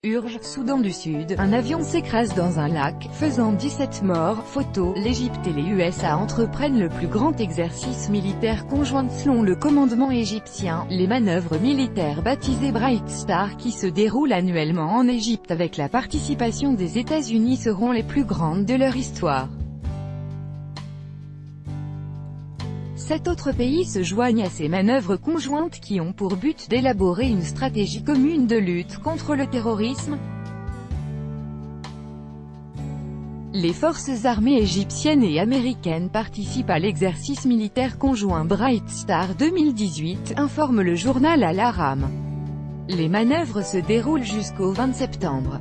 Urge, Soudan du Sud, un avion s'écrase dans un lac, faisant 17 morts. Photo, l'Égypte et les USA entreprennent le plus grand exercice militaire conjoint selon le commandement égyptien, les manœuvres militaires baptisées Bright Star qui se déroulent annuellement en Égypte avec la participation des États-Unis seront les plus grandes de leur histoire. 7 autres pays se joignent à ces manœuvres conjointes qui ont pour but d'élaborer une stratégie commune de lutte contre le terrorisme. Les forces armées égyptiennes et américaines participent à l'exercice militaire conjoint Bright Star 2018, informe le journal Al-Ahram. Les manœuvres se déroulent jusqu'au 20 septembre.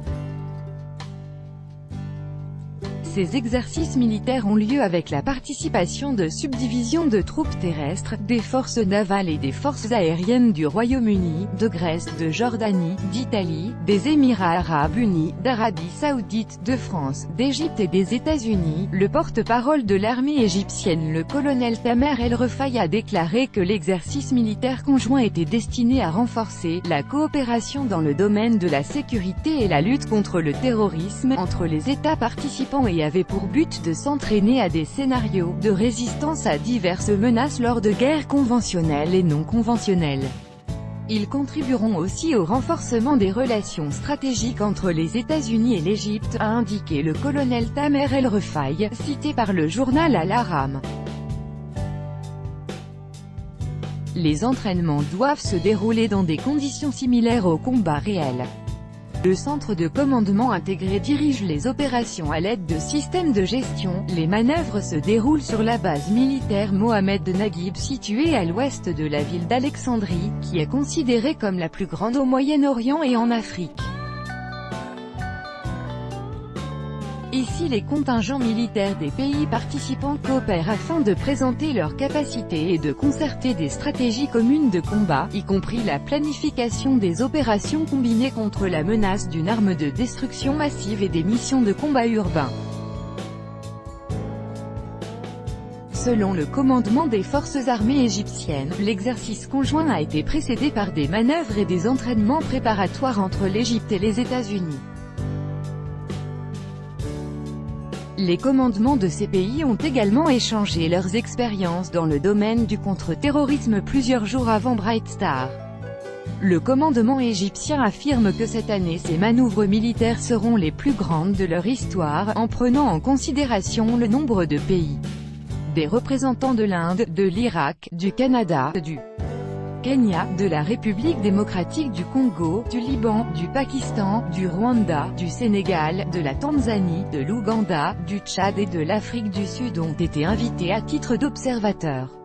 Ces exercices militaires ont lieu avec la participation de subdivisions de troupes terrestres, des forces navales et des forces aériennes du Royaume-Uni, de Grèce, de Jordanie, d'Italie, des Émirats arabes unis, d'Arabie saoudite, de France, d'Égypte et des États-Unis. Le porte-parole de l'armée égyptienne, le colonel Tamer El-Refaï, a déclaré que l'exercice militaire conjoint était destiné à renforcer la coopération dans le domaine de la sécurité et la lutte contre le terrorisme entre les États participants et avait pour but de s'entraîner à des scénarios de résistance à diverses menaces lors de guerres conventionnelles et non conventionnelles. Ils contribueront aussi au renforcement des relations stratégiques entre les États-Unis et l'Égypte, a indiqué le colonel Tamer El-Refaï, cité par le journal Al-Ahram. Les entraînements doivent se dérouler dans des conditions similaires au combat réel. Le centre de commandement intégré dirige les opérations à l'aide de systèmes de gestion. Les manœuvres se déroulent sur la base militaire Mohamed Naguib située à l'ouest de la ville d'Alexandrie, qui est considérée comme la plus grande au Moyen-Orient et en Afrique. Ici les contingents militaires des pays participants coopèrent afin de présenter leurs capacités et de concerter des stratégies communes de combat, y compris la planification des opérations combinées contre la menace d'une arme de destruction massive et des missions de combat urbain. Selon le commandement des forces armées égyptiennes, l'exercice conjoint a été précédé par des manœuvres et des entraînements préparatoires entre l'Égypte et les États-Unis. Les commandements de ces pays ont également échangé leurs expériences dans le domaine du contre-terrorisme plusieurs jours avant Bright Star. Le commandement égyptien affirme que cette année ces manœuvres militaires seront les plus grandes de leur histoire, en prenant en considération le nombre de pays. Des représentants de l'Inde, de l'Irak, du Canada, du Kenya, de la République démocratique du Congo, du Liban, du Pakistan, du Rwanda, du Sénégal, de la Tanzanie, de l'Ouganda, du Tchad et de l'Afrique du Sud ont été invités à titre d'observateurs.